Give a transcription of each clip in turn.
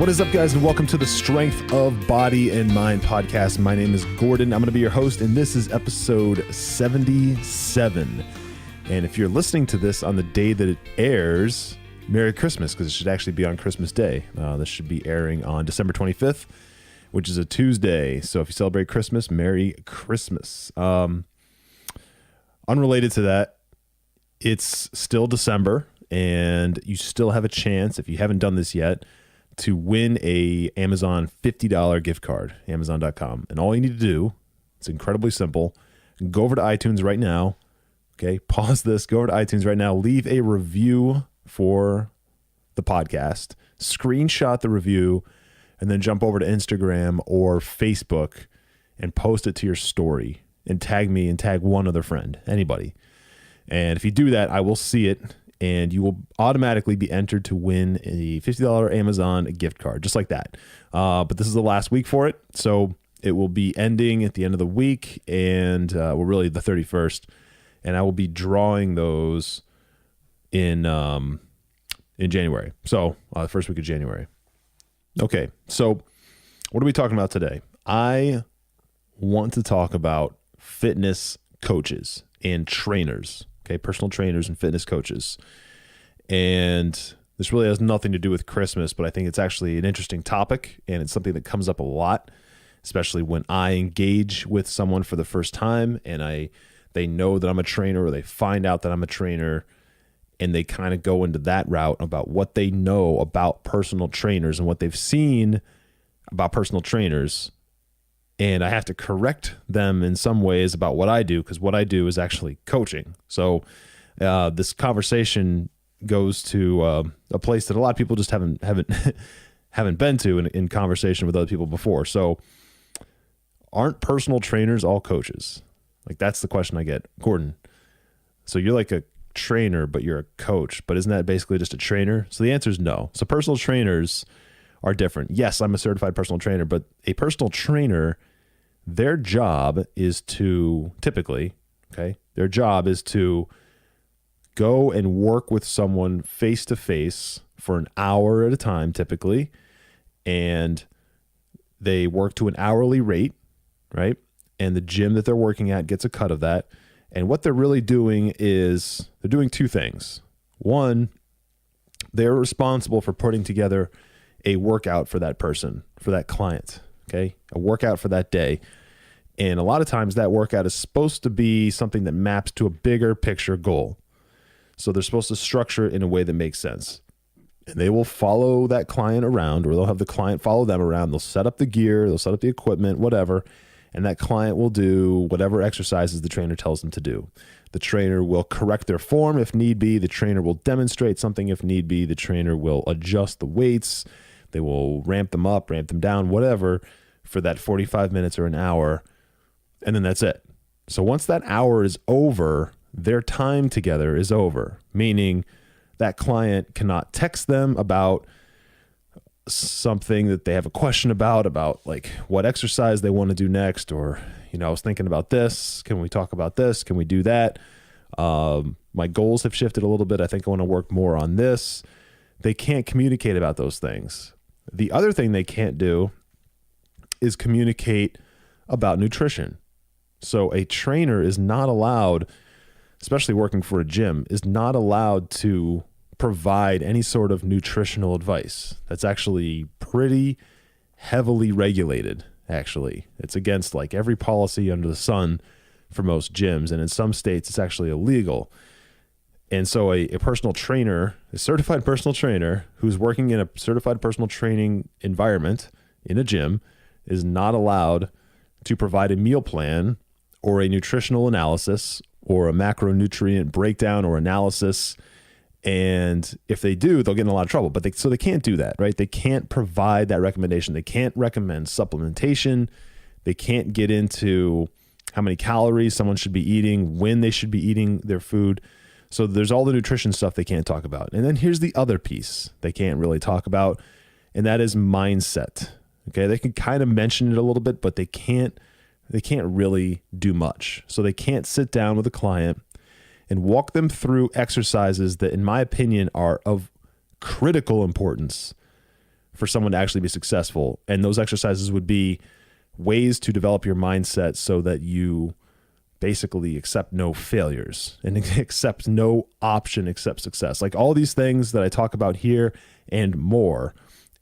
What is up, guys, and welcome to the Strength of Body and Mind podcast. My name is Gordon. I'm going to be your host, and this is episode 77. And if you're listening to this on the day that it airs, Merry Christmas, because it should actually be on Christmas Day. This should be airing on December 25th, which is a Tuesday. So if you celebrate Christmas, Merry Christmas. Unrelated to that, it's still December, and you still have a chance, if you haven't done this yet, to win a Amazon $50 gift card, Amazon.com. And all you need to do, it's incredibly simple, go over to iTunes right now. Okay, pause this, go over to iTunes right now, leave a review for the podcast, screenshot the review, and then jump over to Instagram or Facebook and post it to your story and tag me and tag one other friend, anybody. And if you do that, I will see it, and you will automatically be entered to win a $50 Amazon gift card, just like that. But this is the last week for it, so it will be ending at the end of the week, and really the 31st. And I will be drawing those in January. So the first week of January. Okay, so what are we talking about today? I want to talk about fitness coaches and trainers. Okay, personal trainers and fitness coaches. And this really has nothing to do with Christmas, but I think it's actually an interesting topic, and it's something that comes up a lot, especially when I engage with someone for the first time and they know that I'm a trainer, or they find out that I'm a trainer, and they kind of go into that route about what they know about personal trainers and what they've seen about personal trainers. And I have to correct them in some ways about what I do, because what I do is actually coaching. So this conversation goes to a place that a lot of people just haven't been to in conversation with other people before. So aren't personal trainers all coaches? Like, that's the question I get. Gordon, so you're like a trainer, but you're a coach, but isn't that basically just a trainer? So the answer is no. So personal trainers are different. Yes, I'm a certified personal trainer, but a personal trainer, their job is to their job is to go and work with someone face to face for an hour at a time, typically. And they work to an hourly rate, right? And the gym that they're working at gets a cut of that. And what they're really doing is they're doing two things. One, they're responsible for putting together a workout for that person, for that client, okay? A workout for that day. And a lot of times that workout is supposed to be something that maps to a bigger picture goal. So they're supposed to structure it in a way that makes sense. And they will follow that client around, or they'll have the client follow them around. They'll set up the gear, they'll set up the equipment, whatever. And that client will do whatever exercises the trainer tells them to do. The trainer will correct their form if need be. The trainer will demonstrate something if need be. The trainer will adjust the weights. They will ramp them up, ramp them down, whatever, for that 45 minutes or an hour. And then that's it. So once that hour is over, their time together is over, meaning that client cannot text them about something that they have a question about like what exercise they want to do next, or, I was thinking about this. Can we talk about this? Can we do that? My goals have shifted a little bit. I think I want to work more on this. They can't communicate about those things. The other thing they can't do is communicate about nutrition. So a trainer is not allowed, especially working for a gym, is not allowed to provide any sort of nutritional advice. That's actually pretty heavily regulated, actually. It's against like every policy under the sun for most gyms, and in some states it's actually illegal. And so a personal trainer, a certified personal trainer who's working in a certified personal training environment in a gym, is not allowed to provide a meal plan or a nutritional analysis or a macronutrient breakdown or analysis. And if they do, they'll get in a lot of trouble. But they can't do that, right? They can't provide that recommendation. They can't recommend supplementation. They can't get into how many calories someone should be eating, when they should be eating their food. So there's all the nutrition stuff they can't talk about. And then here's the other piece they can't really talk about, and that is mindset. Okay, they can kind of mention it a little bit, but they can't really do much. So they can't sit down with a client and walk them through exercises that, in my opinion, are of critical importance for someone to actually be successful. And those exercises would be ways to develop your mindset so that you basically accept no failures and accept no option except success. Like all these things that I talk about here and more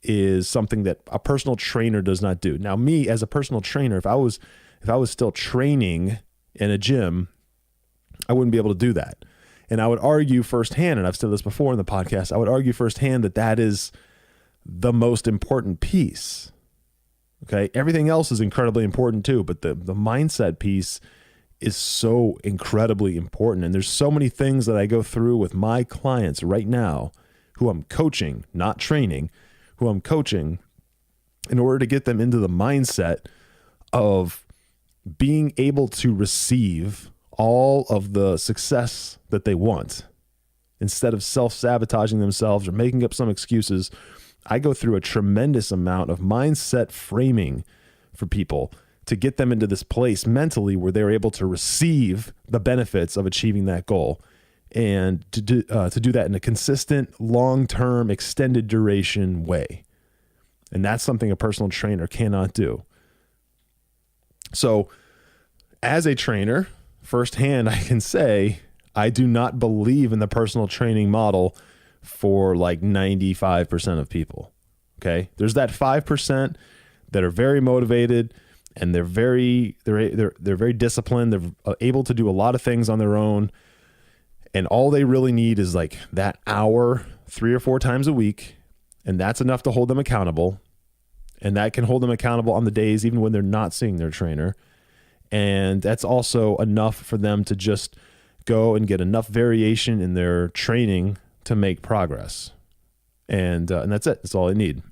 is something that a personal trainer does not do. Now, me as a personal trainer, if I was still training in a gym, I wouldn't be able to do that. And I would argue firsthand, and I've said this before in the podcast, I would argue firsthand that that is the most important piece. Okay. Everything else is incredibly important too, but the mindset piece is so incredibly important. And there's so many things that I go through with my clients right now who I'm coaching, not training, who I'm coaching in order to get them into the mindset of being able to receive all of the success that they want instead of self-sabotaging themselves or making up some excuses. I go through a tremendous amount of mindset framing for people to get them into this place mentally where they're able to receive the benefits of achieving that goal, and to do that in a consistent, long-term, extended duration way. And that's something a personal trainer cannot do. So as a trainer, firsthand, I can say I do not believe in the personal training model for like 95% of people. Okay. There's that 5% that are very motivated and they're very disciplined. They're able to do a lot of things on their own. And all they really need is like that hour, 3 or 4 times a week. And that's enough to hold them accountable. And that can hold them accountable on the days, even when they're not seeing their trainer. And that's also enough for them to just go and get enough variation in their training to make progress. And that's it. That's all they need.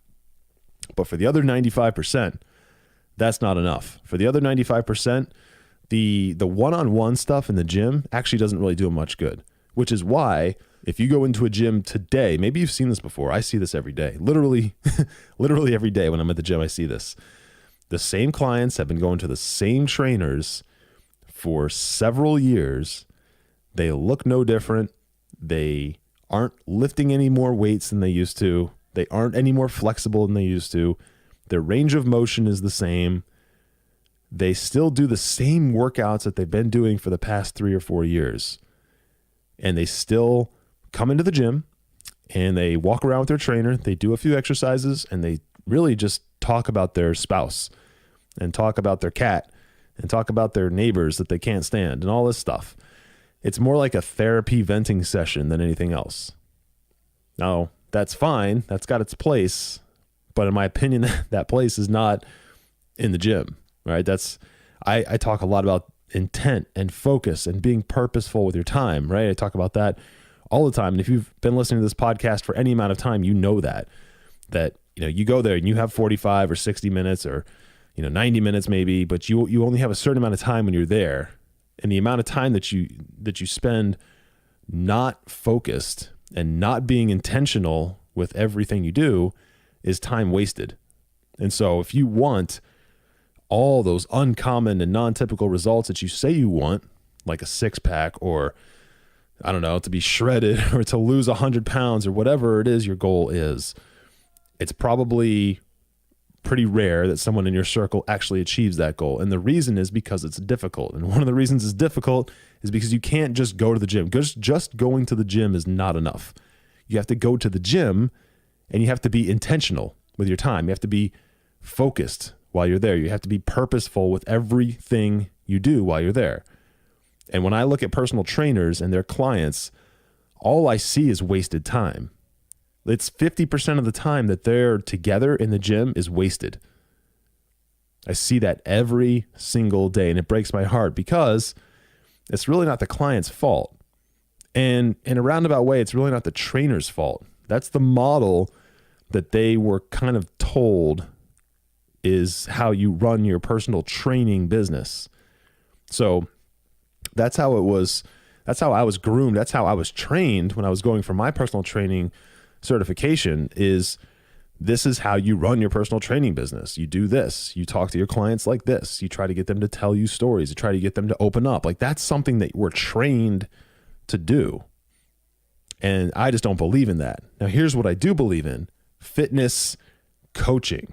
But for the other 95%, that's not enough. For the other 95%, the one-on-one stuff in the gym actually doesn't really do them much good, which is why if you go into a gym today, maybe you've seen this before. I see this every day. Literally every day when I'm at the gym, I see this. The same clients have been going to the same trainers for several years. They look no different. They aren't lifting any more weights than they used to. They aren't any more flexible than they used to. Their range of motion is the same. They still do the same workouts that they've been doing for the past 3 or 4 years. And they still come into the gym and they walk around with their trainer. They do a few exercises and they really just talk about their spouse and talk about their cat and talk about their neighbors that they can't stand and all this stuff. It's more like a therapy venting session than anything else. Now, that's fine. That's got its place. But in my opinion, that place is not in the gym, right? I talk a lot about intent and focus and being purposeful with your time, right? I talk about that all the time. And if you've been listening to this podcast for any amount of time, you know that you go there and you have 45 or 60 minutes or 90 minutes maybe, but you only have a certain amount of time when you're there. And the amount of time that you spend not focused and not being intentional with everything you do is time wasted. And so if you want all those uncommon and non-typical results that you say you want, like a 6-pack or I don't know, to be shredded or to lose 100 pounds or whatever it is your goal is, it's probably pretty rare that someone in your circle actually achieves that goal. And the reason is because it's difficult. And one of the reasons it's difficult is because you can't just go to the gym. Just going to the gym is not enough. You have to go to the gym and you have to be intentional with your time. You have to be focused while you're there. You have to be purposeful with everything you do while you're there. And when I look at personal trainers and their clients, all I see is wasted time. It's 50% of the time that they're together in the gym is wasted. I see that every single day, and it breaks my heart because it's really not the client's fault. And in a roundabout way, it's really not the trainer's fault. That's the model that they were kind of told is how you run your personal training business. So that's how it was. That's how I was groomed. That's how I was trained when I was going for my personal training certification. This is how you run your personal training business. You do this. You talk to your clients like this. You try to get them to tell you stories. You try to get them to open up. Like that's something that we're trained to do. And I just don't believe in that. Now, here's what I do believe in. Fitness coaching.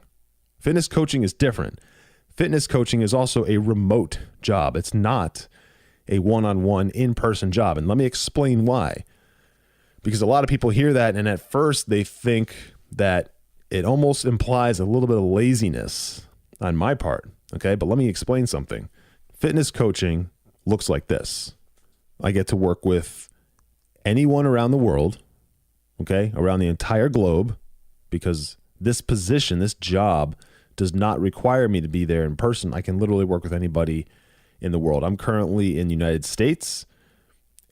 Fitness coaching is different. Fitness coaching is also a remote job. It's not a one-on-one in-person job. And let me explain why. Because a lot of people hear that and at first they think that it almost implies a little bit of laziness on my part. Okay, but let me explain something. Fitness coaching looks like this. I get to work with anyone around the world, okay, around the entire globe, because this position, this job does not require me to be there in person. I can literally work with anybody in the world. I'm currently in the United States,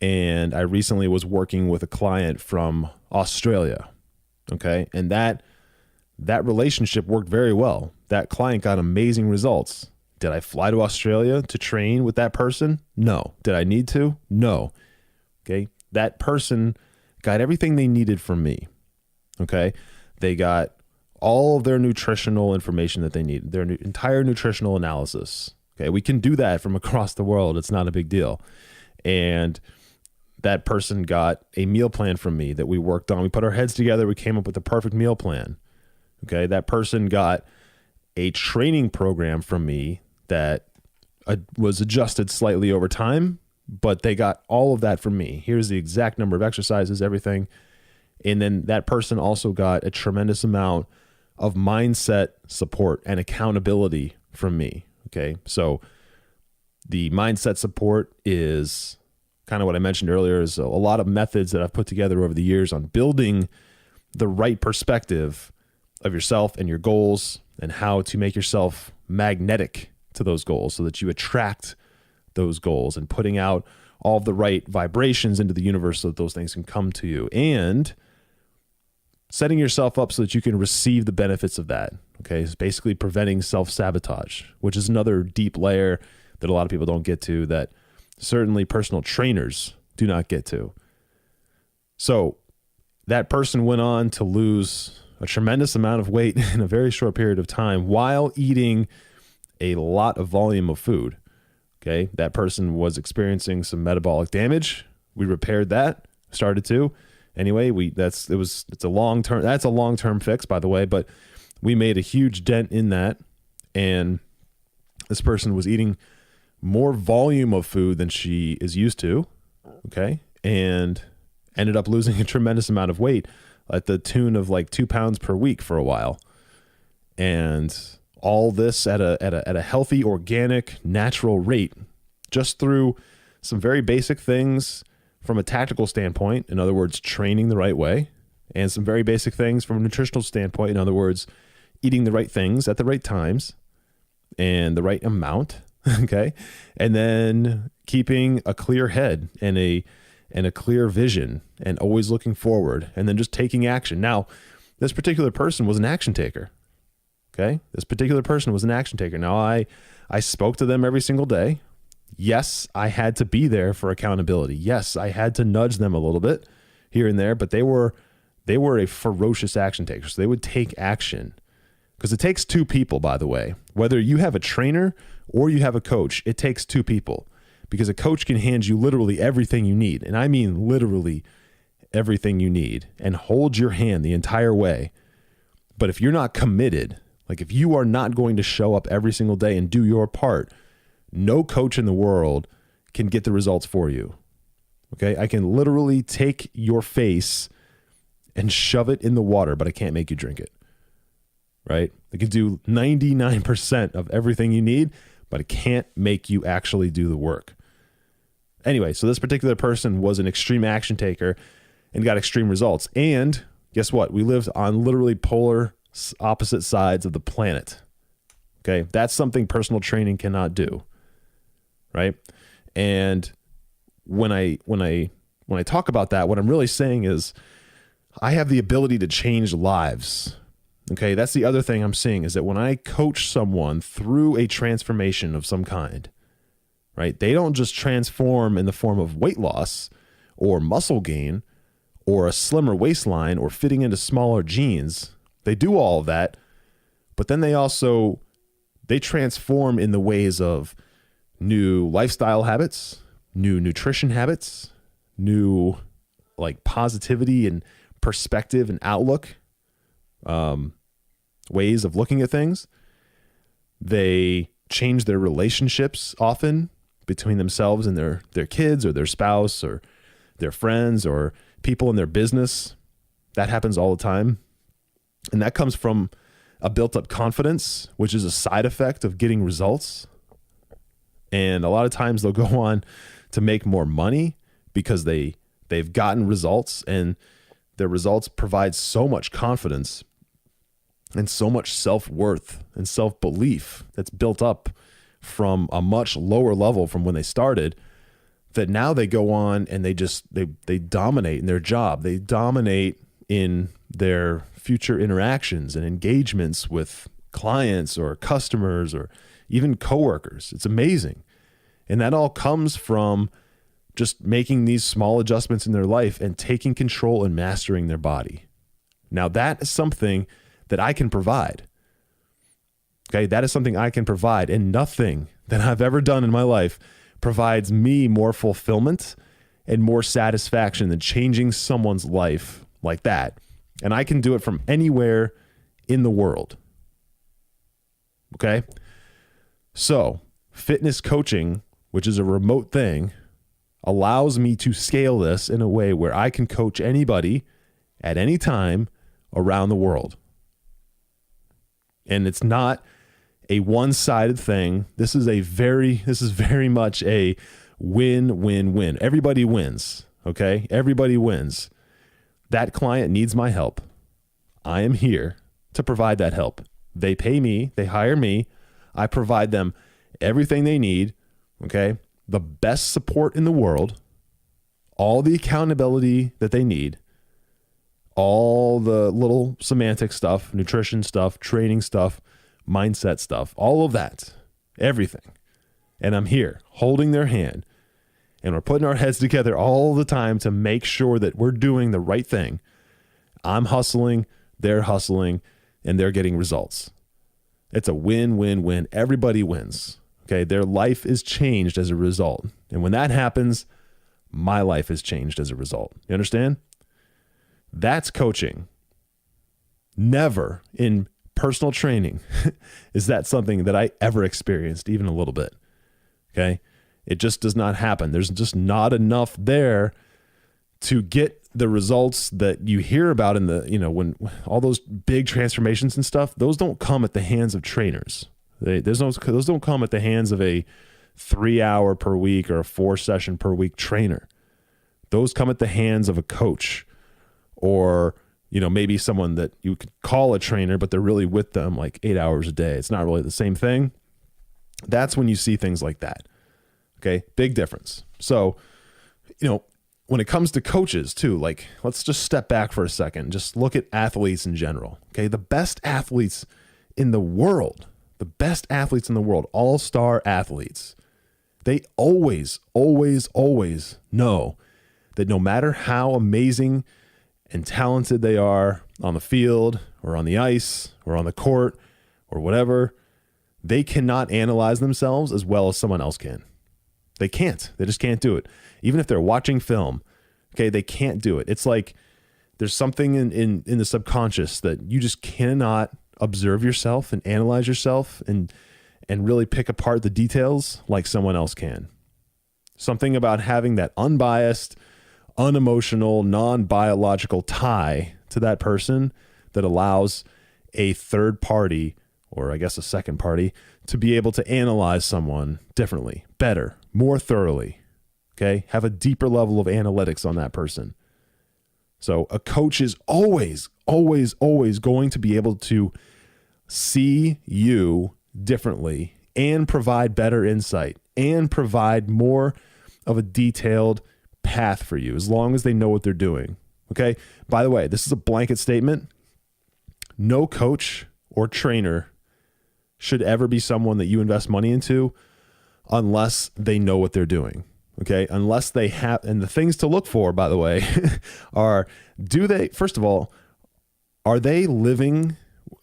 and I recently was working with a client from Australia, okay, and that relationship worked very well. That client got amazing results. Did I fly to Australia to train with that person? No. Did I need to? No. Okay. That person got everything they needed from me. Okay. They got all of their nutritional information that they need, their entire nutritional analysis. Okay. We can do that from across the world. It's not a big deal. And that person got a meal plan from me that we worked on. We put our heads together. We came up with the perfect meal plan. Okay. That person got a training program from me that was adjusted slightly over time, but they got all of that from me. Here's the exact number of exercises, everything. And then that person also got a tremendous amount of mindset support and accountability from me. Okay. So the mindset support is kind of what I mentioned earlier, is a lot of methods that I've put together over the years on building the right perspective of yourself and your goals and how to make yourself magnetic to those goals so that you attract those goals, and putting out all of the right vibrations into the universe so that those things can come to you, and setting yourself up so that you can receive the benefits of that. Okay. It's basically preventing self-sabotage, which is another deep layer that a lot of people don't get to, that certainly personal trainers do not get to. So that person went on to lose a tremendous amount of weight in a very short period of time while eating a lot of volume of food. Okay. That person was experiencing some metabolic damage. We repaired that, started to. Anyway, that's a long-term fix, by the way, but we made a huge dent in that. And this person was eating more volume of food than she is used to. Okay. And ended up losing a tremendous amount of weight at the tune of like 2 pounds per week for a while. And all this at a healthy, organic, natural rate, just through some very basic things from a tactical standpoint. In other words, training the right way, and some very basic things from a nutritional standpoint. In other words, eating the right things at the right times and the right amount. Okay. And then keeping a clear head and a clear vision, and always looking forward, and then just taking action. Now, this particular person was an action taker. Okay. This particular person was an action taker. Now I spoke to them every single day. Yes, I had to be there for accountability. Yes, I had to nudge them a little bit here and there, but they were a ferocious action taker. So they would take action, because it takes two people, by the way. Whether you have a trainer or you have a coach, it takes two people, because a coach can hand you literally everything you need. And I mean literally everything you need, and hold your hand the entire way. But if you're not committed, like if you are not going to show up every single day and do your part, no coach in the world can get the results for you. Okay. I can literally take your face and shove it in the water, but I can't make you drink it. Right. I can do 99% of everything you need, but I can't make you actually do the work. Anyway, so this particular person was an extreme action taker and got extreme results. And guess what? We lived on literally polar opposite sides of the planet. Okay. That's something personal training cannot do. Right. And when I talk about that, what I'm really saying is I have the ability to change lives. Okay. That's the other thing I'm seeing, is that when I coach someone through a transformation of some kind, right, they don't just transform in the form of weight loss or muscle gain or a slimmer waistline or fitting into smaller jeans. They do all of that, but then they transform in the ways of new lifestyle habits, new nutrition habits, new like positivity and perspective and outlook. ways of looking at things. They change their relationships often between themselves and their kids or their spouse or their friends or people in their business. That happens all the time. And that comes from a built-up confidence, which is a side effect of getting results. And a lot of times they'll go on to make more money because they've gotten results, and their results provide so much confidence and so much self-worth and self-belief that's built up from a much lower level from when they started, that now they go on and they dominate in their job. They dominate in their future interactions and engagements with clients or customers or even coworkers. It's amazing. And that all comes from just making these small adjustments in their life and taking control and mastering their body. Now, that is something that I can provide. Okay, that is something I can provide, and nothing that I've ever done in my life provides me more fulfillment and more satisfaction than changing someone's life like that. And I can do it from anywhere in the world. Okay? So, fitness coaching, which is a remote thing, allows me to scale this in a way where I can coach anybody at any time around the world. And it's not a one-sided thing. This is very much a win-win-win. Everybody wins, okay? Everybody wins. That client needs my help. I am here to provide that help. They pay me, they hire me. I provide them everything they need, okay? The best support in the world, all the accountability that they need, all the little semantic stuff, nutrition stuff, training stuff, mindset stuff, all of that, everything. And I'm here holding their hand, and we're putting our heads together all the time to make sure that we're doing the right thing. I'm hustling, they're hustling, and they're getting results. It's a win-win-win. Everybody wins. Okay, their life is changed as a result. And when that happens, my life is changed as a result. You understand? That's coaching. Never in personal training is that something that I ever experienced, even a little bit. Okay? It just does not happen. There's just not enough there to get the results that you hear about in the, when all those big transformations and stuff, those don't come at the hands of trainers. Those don't come at the hands of a 3-hour per week or a 4-session per week trainer. Those come at the hands of a coach, or, maybe someone that you could call a trainer, but they're really with them like 8 hours a day. It's not really the same thing. That's when you see things like that. Okay. Big difference. So, when it comes to coaches too, like, let's just step back for a second. Just look at athletes in general. Okay. The best athletes in the world, all-star athletes, they always know that no matter how amazing and talented they are on the field or on the ice or on the court or whatever, they cannot analyze themselves as well as someone else can. They can't. They just can't do it. Even if they're watching film, okay, they can't do it. It's like there's something in the subconscious that you just cannot observe yourself and analyze yourself and really pick apart the details like someone else can. Something about having that unbiased, unemotional, non-biological tie to that person that allows a third party, or I guess a second party, to be able to analyze someone differently, better, more thoroughly. Okay? Have a deeper level of analytics on that person. So a coach is always going to be able to see you differently and provide better insight and provide more of a detailed path for you, as long as they know what they're doing. Okay. By the way, this is a blanket statement. No coach or trainer should ever be someone that you invest money into unless they know what they're doing. Okay. Unless they have, and the things to look for, by the way, are, first of all, are they living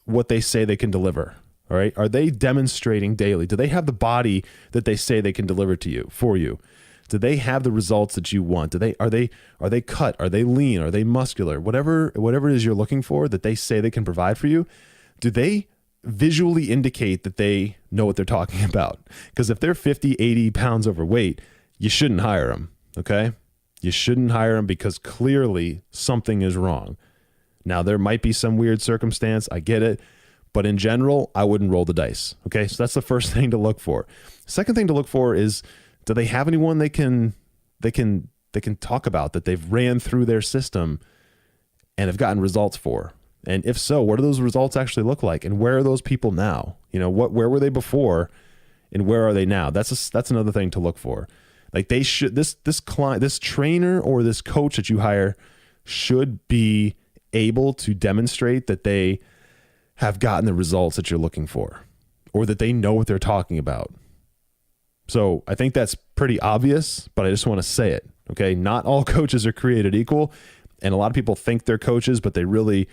what they say they can deliver? All right. Are they demonstrating daily? Do they have the body that they say they can deliver to you, for you? Do they have the results that you want? Are they cut? Are they lean? Are they muscular? Whatever it is you're looking for that they say they can provide for you, do they visually indicate that they know what they're talking about? Because if they're 50, 80 pounds overweight, you shouldn't hire them. Okay. You shouldn't hire them because clearly something is wrong. Now, there might be some weird circumstance. I get it. But in general, I wouldn't roll the dice. Okay. So that's the first thing to look for. Second thing to look for is, do they have anyone they can talk about that they've ran through their system and have gotten results for? And if so, what do those results actually look like? And where are those people now? Where were they before and where are they now? That's another thing to look for. Like they should, this client, this trainer or this coach that you hire should be able to demonstrate that they have gotten the results that you're looking for, or that they know what they're talking about. So I think that's pretty obvious, but I just want to say it. Okay. Not all coaches are created equal. And a lot of people think they're coaches, but they really,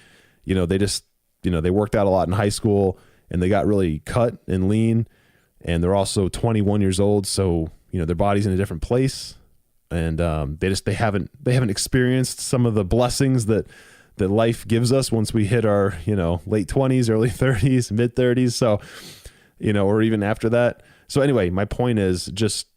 they worked out a lot in high school and they got really cut and lean, and they're also 21 years old. So, their body's in a different place, and they haven't experienced some of the blessings that life gives us once we hit our, late 20s, early 30s, mid 30s. So, or even after that. So anyway, my point is just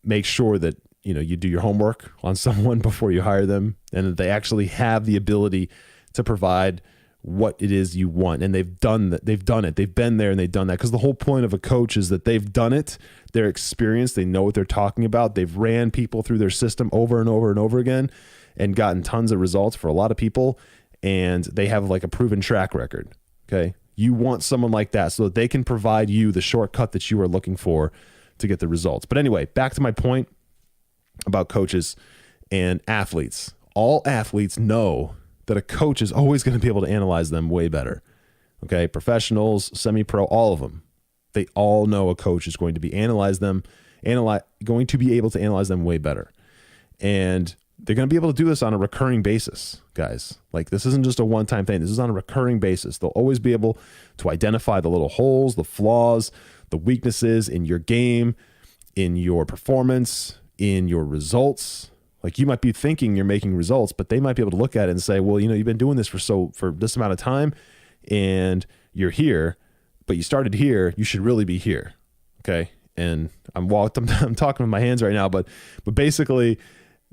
make sure that, you do your homework on someone before you hire them, and that they actually have the ability to provide what it is you want. And they've done that. They've done it. They've been there and they've done that. Because the whole point of a coach is that they've done it. They're experienced. They know what they're talking about. They've ran people through their system over and over and over again and gotten tons of results for a lot of people. And they have like a proven track record. Okay. You want someone like that so that they can provide you the shortcut that you are looking for to get the results. But anyway, back to my point about coaches and athletes. All athletes know that a coach is always going to be able to analyze them way better. Okay. Professionals, semi-pro, all of them. They all know a coach is going to be going to be able to analyze them way better. And they're going to be able to do this on a recurring basis, guys. Like, this isn't just a one-time thing. This is on a recurring basis. They'll always be able to identify the little holes, the flaws, the weaknesses in your game, in your performance, in your results. Like, you might be thinking you're making results, but they might be able to look at it and say, well, you've been doing this for this amount of time and you're here, but you started here, you should really be here. Okay. And I'm talking with my hands right now, but basically,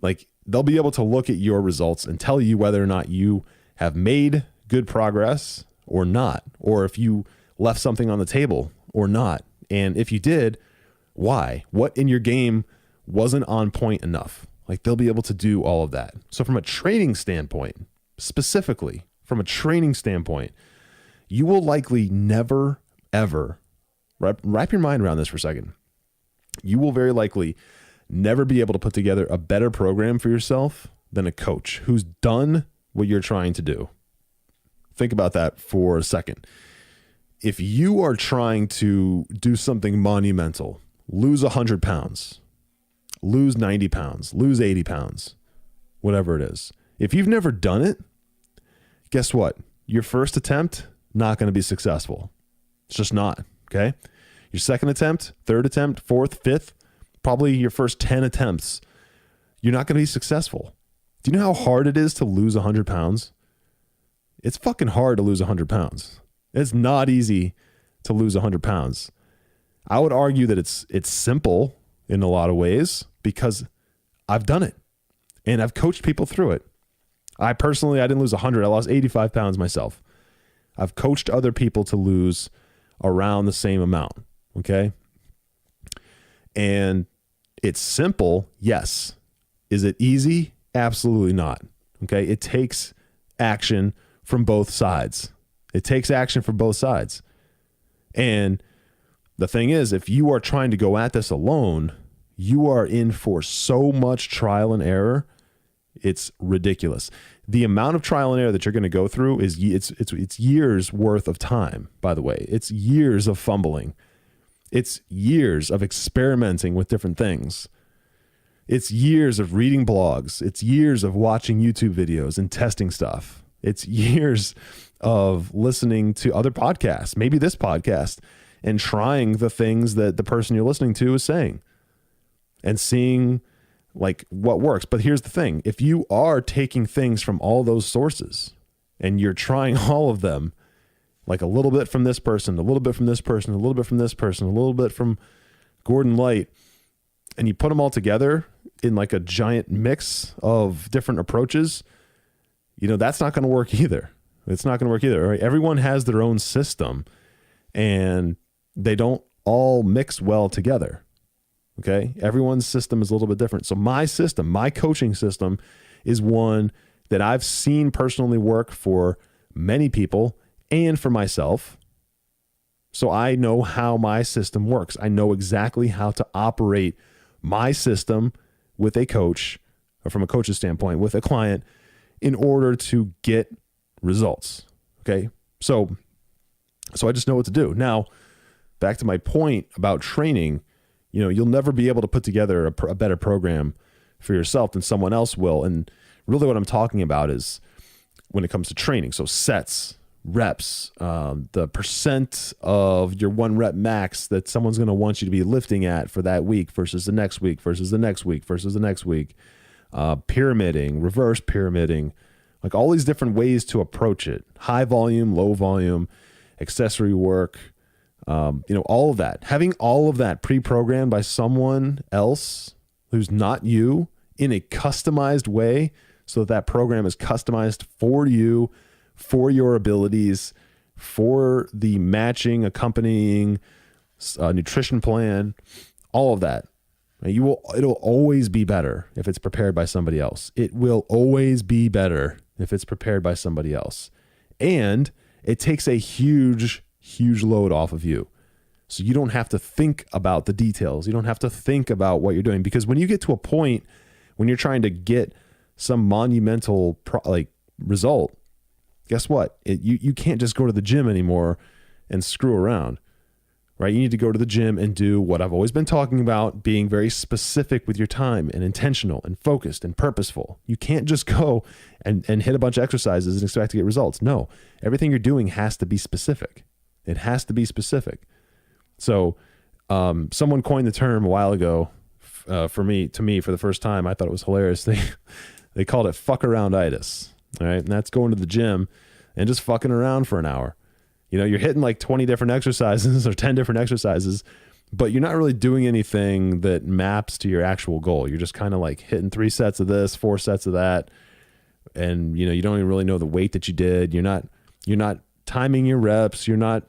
like, they'll be able to look at your results and tell you whether or not you have made good progress or not, or if you left something on the table or not. And if you did, why? What in your game wasn't on point enough? Like, they'll be able to do all of that. So from a training standpoint, specifically from a training standpoint, you will likely never, ever, wrap your mind around this for a second. You will very likely never be able to put together a better program for yourself than a coach who's done what you're trying to do. Think about that for a second. If you are trying to do something monumental, lose 100 pounds, lose 90 pounds, lose 80 pounds, whatever it is. If you've never done it, guess what? Your first attempt, not going to be successful. It's just not, okay? Your second attempt, third attempt, fourth, fifth, probably your first 10 attempts, you're not going to be successful. Do you know how hard it is to lose 100 pounds? It's fucking hard to lose 100 pounds. It's not easy to lose 100 pounds. I would argue that it's simple in a lot of ways because I've done it and I've coached people through it. I didn't lose 100. I lost 85 pounds myself. I've coached other people to lose around the same amount. Okay. And it's simple. Yes. Is it easy? Absolutely not. Okay. It takes action from both sides. And the thing is, if you are trying to go at this alone, you are in for so much trial and error. It's ridiculous. The amount of trial and error that you're going to go through is it's years worth of time, by the way. It's years of fumbling. It's years of experimenting with different things. It's years of reading blogs. It's years of watching YouTube videos and testing stuff. It's years of listening to other podcasts, maybe this podcast, and trying the things that the person you're listening to is saying and seeing like what works. But here's the thing. If you are taking things from all those sources and you're trying all of them like a little bit from this person, a little bit from this person, a little bit from this person, a little bit from Gordon Light, and you put them all together in like a giant mix of different approaches, that's not going to work either. It's not going to work either. Right? Everyone has their own system and they don't all mix well together. Okay. Everyone's system is a little bit different. So my system, my coaching system is one that I've seen personally work for many people and for myself. So I know how my system works. I know exactly how to operate my system with a coach, or from a coach's standpoint, with a client, in order to get results. Okay. So I just know what to do. Now, back to my point about training, you'll never be able to put together a better program for yourself than someone else will. And really what I'm talking about is when it comes to training. So sets, reps, the percent of your 1 rep max that someone's going to want you to be lifting at for that week versus the next week versus the next week versus the next week, pyramiding, reverse pyramiding, like all these different ways to approach it. High volume, low volume, accessory work, all of that. Having all of that pre-programmed by someone else who's not you in a customized way, so that program is customized for you, for your abilities, for the matching, accompanying nutrition plan, all of that. It'll always be better if it's prepared by somebody else. It will always be better if it's prepared by somebody else. And it takes a huge load off of you. So you don't have to think about the details. You don't have to think about what you're doing, because when you get to a point when you're trying to get some monumental result, guess what? You can't just go to the gym anymore and screw around, right? You need to go to the gym and do what I've always been talking about, being very specific with your time and intentional and focused and purposeful. You can't just go and hit a bunch of exercises and expect to get results. No, everything you're doing has to be specific. It has to be specific. So someone coined the term a while ago to me for the first time. I thought it was hilarious. They called it fuck around-itis. All right. And that's going to the gym and just fucking around for an hour. You're hitting like 20 different exercises or 10 different exercises, but you're not really doing anything that maps to your actual goal. You're just kind of like hitting 3 sets of this, 4 sets of that. And, you don't even really know the weight that you did. You're not timing your reps. You're not,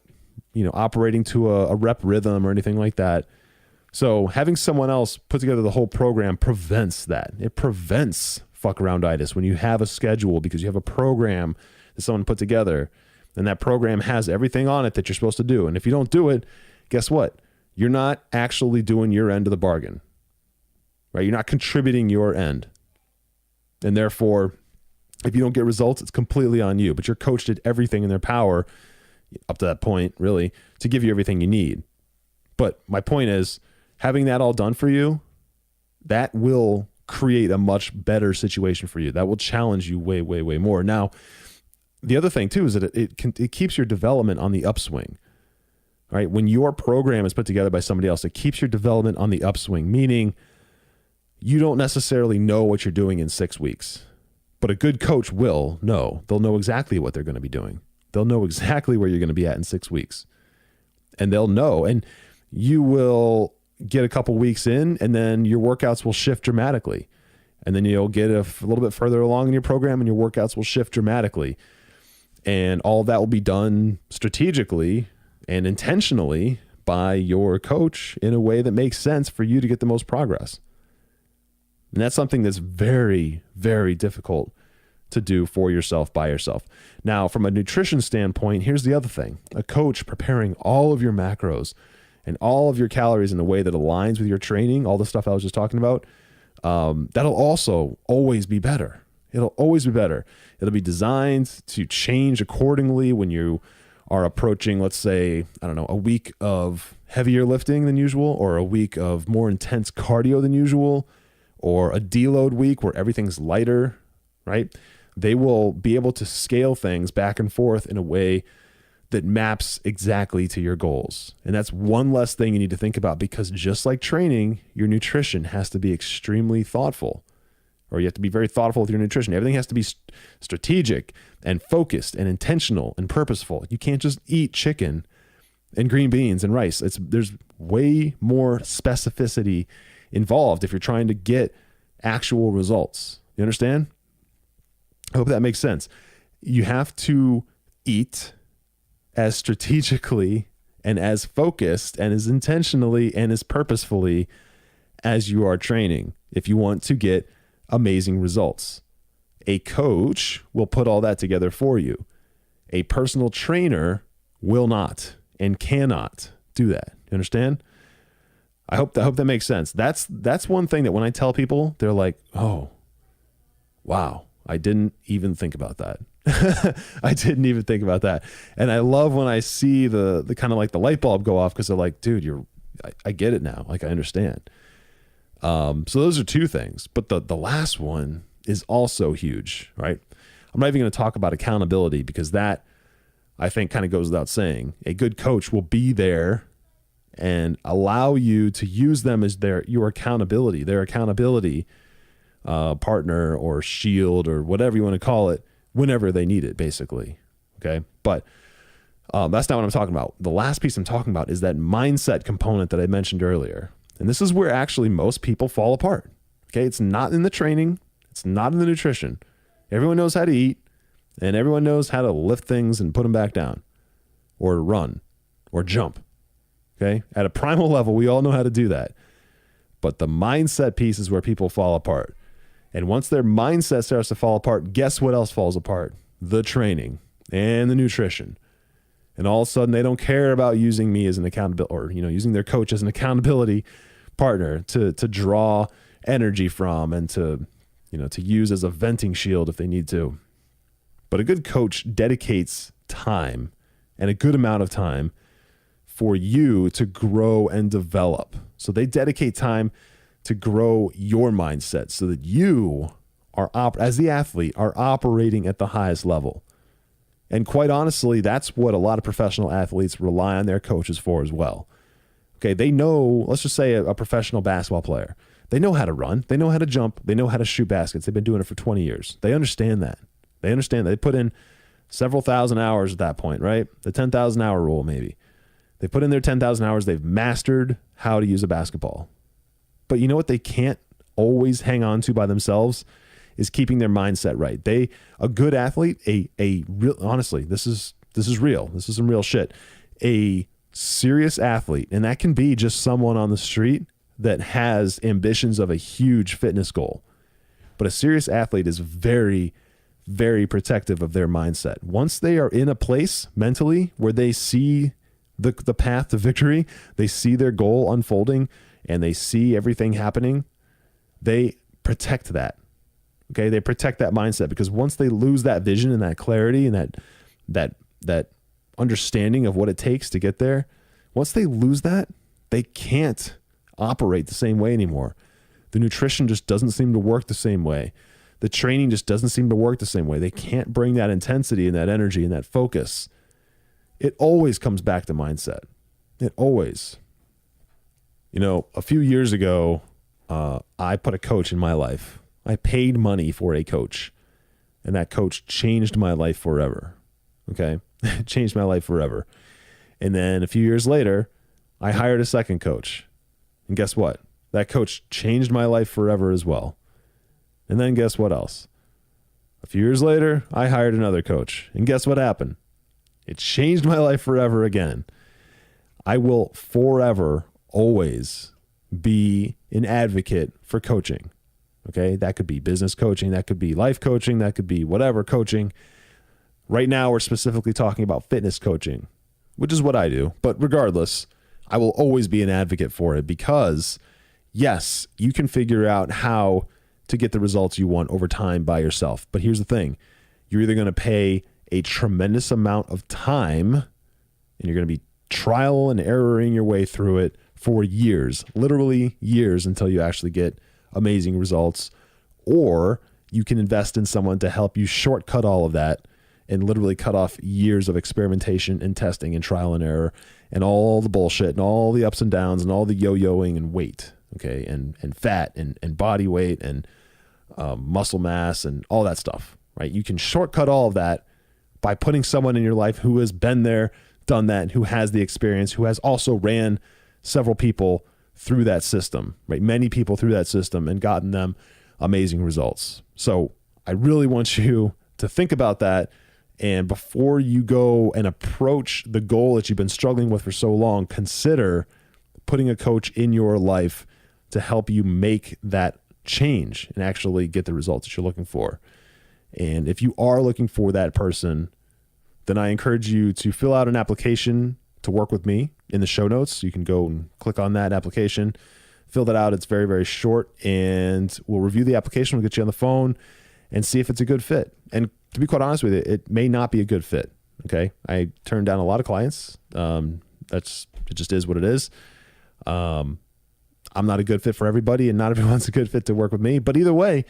operating to a rep rhythm or anything like that. So having someone else put together the whole program prevents that. It prevents fuck around-itis when you have a schedule, because you have a program that someone put together, and that program has everything on it that you're supposed to do. And if you don't do it, guess what? You're not actually doing your end of the bargain, right? You're not contributing your end. And therefore, if you don't get results, it's completely on you. But your coach did everything in their power up to that point, really, to give you everything you need. But my point is, having that all done for you, that will create a much better situation for you. That will challenge you way, way, way more. Now, the other thing too is that it keeps your development on the upswing, right? When your program is put together by somebody else, it keeps your development on the upswing, meaning you don't necessarily know what you're doing in 6 weeks, but a good coach will know. They'll know exactly what they're going to be doing. They'll know exactly where you're going to be at in 6 weeks, and they'll know, and you will get a couple weeks in, and then your workouts will shift dramatically. And then you'll get a little bit further along in your program and your workouts will shift dramatically. And all of that will be done strategically and intentionally by your coach in a way that makes sense for you to get the most progress. And that's something that's very, very difficult to do for yourself by yourself. Now, from a nutrition standpoint, here's the other thing. A coach preparing all of your macros and all of your calories in a way that aligns with your training, all the stuff I was just talking about, that'll also always be better. It'll always be better. It'll be designed to change accordingly when you are approaching, let's say, a week of heavier lifting than usual, or a week of more intense cardio than usual, or a deload week where everything's lighter, right? They will be able to scale things back and forth in a way that maps exactly to your goals. And that's one less thing you need to think about, because just like training, your nutrition has to be extremely thoughtful, or you have to be very thoughtful with your nutrition. Everything has to be strategic and focused and intentional and purposeful. You can't just eat chicken and green beans and rice. There's way more specificity involved if you're trying to get actual results. You understand? I hope that makes sense. You have to eat as strategically and as focused and as intentionally and as purposefully as you are training if you want to get amazing results. A coach will put all that together for you. A personal trainer will not and cannot do that. You understand? I hope that makes sense. That's one thing that when I tell people, they're like, "Oh, wow, I didn't even think about that." I didn't even think about that. And I love when I see the kind of like the light bulb go off, because they're like, "Dude, I get it now. Like, I understand." So those are two things, but the last one is also huge, right? I'm not even going to talk about accountability, because that, I think, kind of goes without saying. A good coach will be there and allow you to use them as their accountability partner or shield or whatever you want to call it, whenever they need it, basically. Okay. But that's not what I'm talking about. The last piece I'm talking about is that mindset component that I mentioned earlier. And this is where actually most people fall apart. Okay. It's not in the training. It's not in the nutrition. Everyone knows how to eat, and everyone knows how to lift things and put them back down, or run or jump. Okay. At a primal level, we all know how to do that. But the mindset piece is where people fall apart. And once their mindset starts to fall apart, guess what else falls apart? The training and the nutrition. And all of a sudden, they don't care about using me as an accountability, or, using their coach as an accountability partner to draw energy from, and to use as a venting shield if they need to. But a good coach dedicates time, and a good amount of time, for you to grow and develop. So they dedicate time to grow your mindset so that you are, as the athlete, are operating at the highest level. And quite honestly, that's what a lot of professional athletes rely on their coaches for as well. Okay, they know, let's just say a professional basketball player, they know how to run, they know how to jump, they know how to shoot baskets. They've been doing it for 20 years. They understand that. They put in several thousand hours at that point, right? The 10,000 hour rule, maybe. They put in their 10,000 hours. They've mastered how to use a basketball. But you know what they can't always hang on to by themselves is keeping their mindset right. A good athlete, honestly, this is real. This is some real shit. A serious athlete, and that can be just someone on the street that has ambitions of a huge fitness goal. But a serious athlete is very, very protective of their mindset. Once they are in a place mentally where they see the path to victory, they see their goal unfolding, and they see everything happening, they protect that. Okay, they protect that mindset, because once they lose that vision and that clarity and that understanding of what it takes to get there, once they lose that, they can't operate the same way anymore. The nutrition just doesn't seem to work the same way. The training just doesn't seem to work the same way. They can't bring that intensity and that energy and that focus. It always comes back to mindset. It always. A few years ago, I put a coach in my life. I paid money for a coach, and that coach changed my life forever. Okay. Changed my life forever. And then a few years later, I hired a second coach, and guess what? That coach changed my life forever as well. And then guess what else? A few years later, I hired another coach, and guess what happened? It changed my life forever again. I will forever, always be an advocate for coaching. Okay. That could be business coaching. That could be life coaching. That could be whatever coaching. Right now, we're specifically talking about fitness coaching, which is what I do. But regardless, I will always be an advocate for it, because yes, you can figure out how to get the results you want over time by yourself. But here's the thing. You're either going to pay a tremendous amount of time, and you're going to be trial and erroring your way through it for years, literally years, until you actually get amazing results, or you can invest in someone to help you shortcut all of that and literally cut off years of experimentation and testing and trial and error and all the bullshit and all the ups and downs and all the yo-yoing and weight, okay, and fat and body weight and muscle mass, and all that stuff, right? You can shortcut all of that by putting someone in your life who has been there, done that, who has the experience, who has also ran several people through that system, right? Many people through that system and gotten them amazing results. So I really want you to think about that. And before you go and approach the goal that you've been struggling with for so long, consider putting a coach in your life to help you make that change and actually get the results that you're looking for. And if you are looking for that person, then I encourage you to fill out an application to work with me in the show notes. You can go and click on that application, fill that out. It's very, very short, and we'll review the application. We'll get you on the phone and see if it's a good fit. And to be quite honest with you, it may not be a good fit. Okay. I turned down a lot of clients. It just is what it is. I'm not a good fit for everybody, and not everyone's a good fit to work with me. But either way,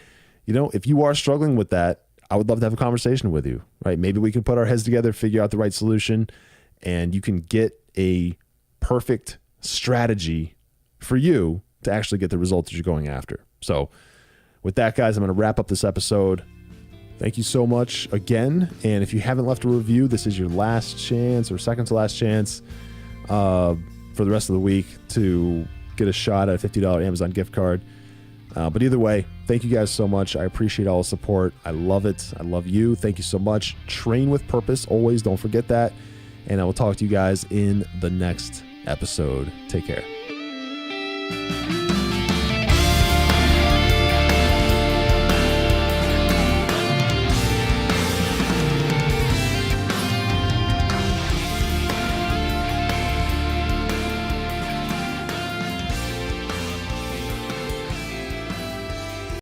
if you are struggling with that, I would love to have a conversation with you, right? Maybe we can put our heads together, figure out the right solution, and you can get a perfect strategy for you to actually get the results that you're going after. So with that, guys, I'm going to wrap up this episode. Thank you so much again. And if you haven't left a review, this is your last chance or second to last chance for the rest of the week to get a shot at a $50 Amazon gift card. But either way, thank you guys so much. I appreciate all the support. I love it. I love you. Thank you so much. Train with purpose. Always don't forget that. And I will talk to you guys in the next episode. Take care.